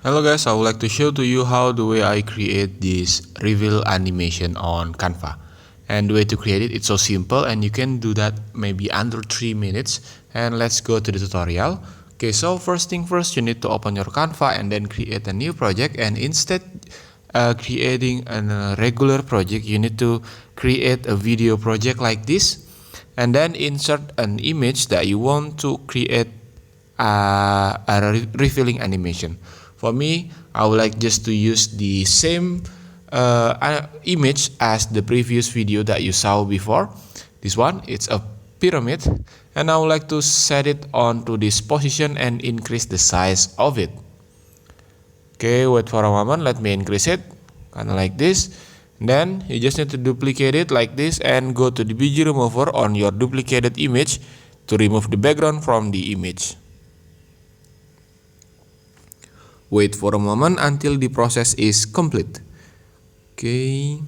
Hello guys, I would like to show to you how the way I create this reveal animation on Canva. And the way to create it, it's so simple and you can do that maybe under 3 minutes. And let's go to the tutorial. Okay, so first thing first, you need to open your Canva and then create a new project. And instead creating a regular project, you need to create a video project like this. And then insert an image that you want to create a revealing animation. For me, I would like just to use the same image as the previous video that you saw before. This one, it's a pyramid, and I would like to set it onto this position and increase the size of it. Okay, wait for a moment, let me increase it, kind of like this. Then you just need to duplicate it like this and go to the BG remover on your duplicated image to remove the background from the image. Wait for a moment until the process is complete. Okay,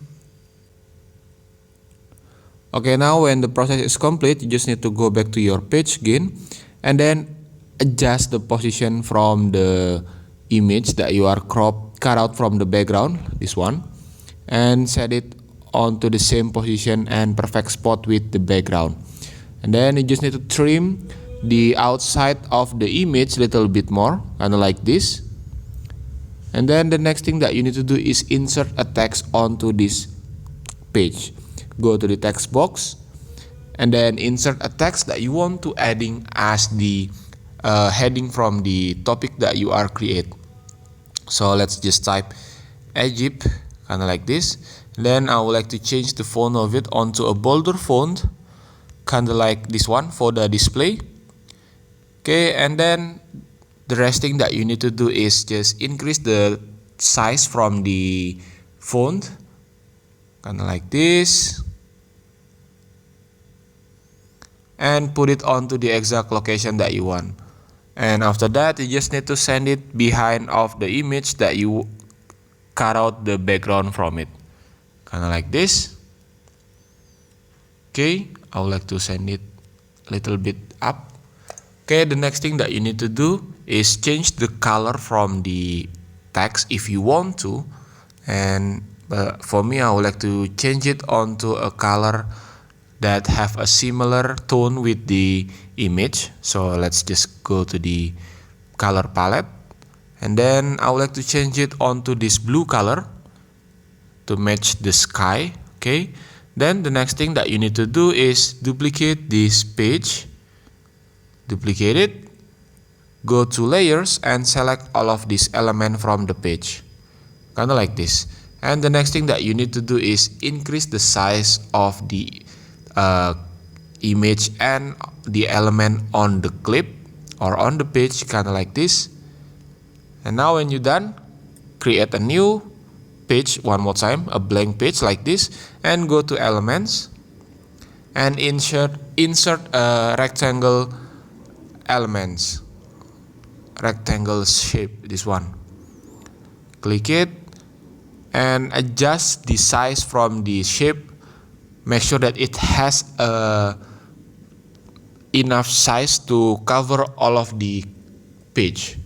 now when the process is complete, you just need to go back to your page again and then adjust the position from the image that you are cut out from the background, this one, and set it onto the same position and perfect spot with the background. And then you just need to trim the outside of the image a little bit more, kind of like this. And then the next thing that you need to do is insert a text onto this page. Go to the text box and then insert a text that you want to adding as the heading from the topic that you are create. So let's just type Egypt, kind of like this. Then I would like to change the font of it onto a bolder font, kind of like this one for the display. Okay, and then the rest thing that you need to do is just increase the size from the font, kind of like this, and put it onto the exact location that you want. And after that, you just need to send it behind of the image that you cut out the background from it, kind of like this. Okay, I would like to send it a little bit up. Okay, the next thing that you need to do is change the color from the text if you want to. And for me, I would like to change it onto a color that have a similar tone with the image. So let's just go to the color palette. And then I would like to change it onto this blue color to match the sky. Okay, then the next thing that you need to do is duplicate this page. Duplicate it, go to layers and select all of these elements from the page, kind of like this. And the next thing that you need to do is increase the size of the image and the element on the clip or on the page, kind of like this. And now when you're done, create a new page one more time, a blank page like this, and go to elements and insert a rectangle elements, rectangle shape, this one. Click it and adjust the size from the shape. Make sure that it has enough size to cover all of the page.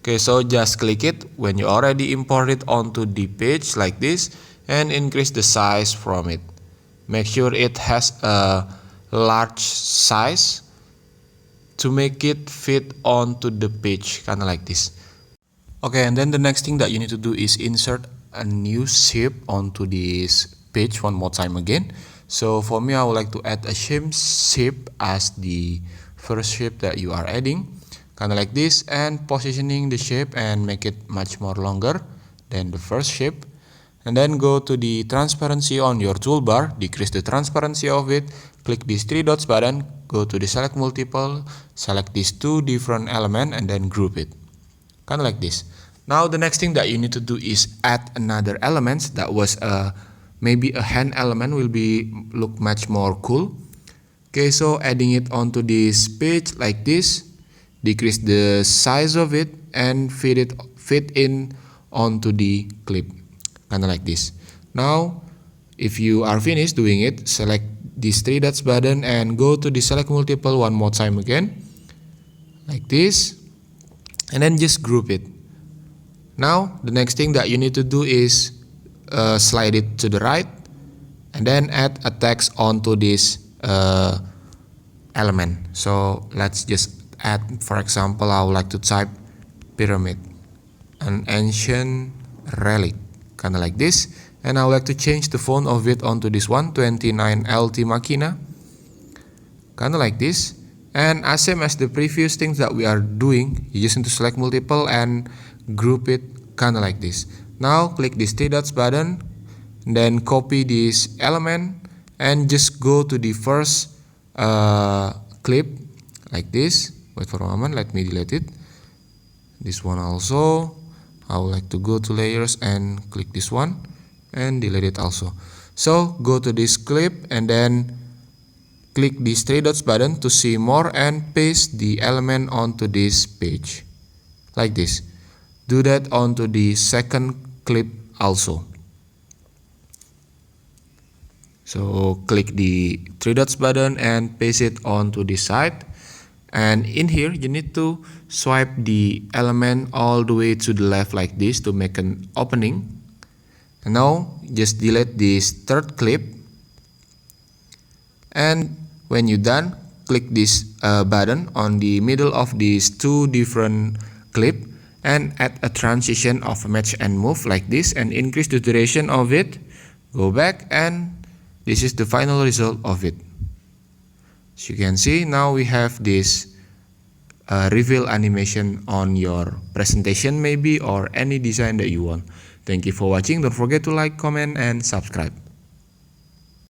Okay, so just click it when you already import it onto the page like this and increase the size from it. Make sure it has a large size to make it fit onto the page, kind of like this. Okay, and then the next thing that you need to do is insert a new shape onto this page one more time again. So for me, I would like to add a same shape as the first shape that you are adding, kind of like this, and positioning the shape and make it much more longer than the first shape. And then go to the transparency on your toolbar, decrease the transparency of it, click these three dots button, go to the select multiple, select these two different elements and then group it, kind of like this. Now the next thing that you need to do is add another element that was maybe a hand element will look much more cool. Okay, so adding it onto this page like this, decrease the size of it and fit in onto the clip, kind of like this. Now if you are finished doing it, select this 3 dots button and go to the select multiple one more time again, like this, and then just group it. Now the next thing that you need to do is slide it to the right and then add a text onto this element. So let's just add, for example, I would like to type pyramid, an ancient relic, kind of like this, and I would like to change the font of it onto this one, 29 LT Machina, kind of like this. And as same as the previous things that we are doing, you just need to select multiple and group it kind of like this. Now click this 3 dots button, then copy this element and just go to the first clip like this. Wait for a moment, let me delete it. This one also, I would like to go to layers and click this one and delete it also. So go to this clip and then click this 3 dots button to see more and paste the element onto this page like this. Do that onto the second clip also. So click the 3 dots button and paste it onto this side, and in here you need to swipe the element all the way to the left like this to make an opening. And now just delete this third clip, and when you're done, click this button on the middle of these 2 different clips and add a transition of match and move like this and increase the duration of it. Go back, and this is the final result of it. As you can see, now we have this reveal animation on your presentation maybe, or any design that you want. Thank you for watching. Don't forget to like, comment, and subscribe.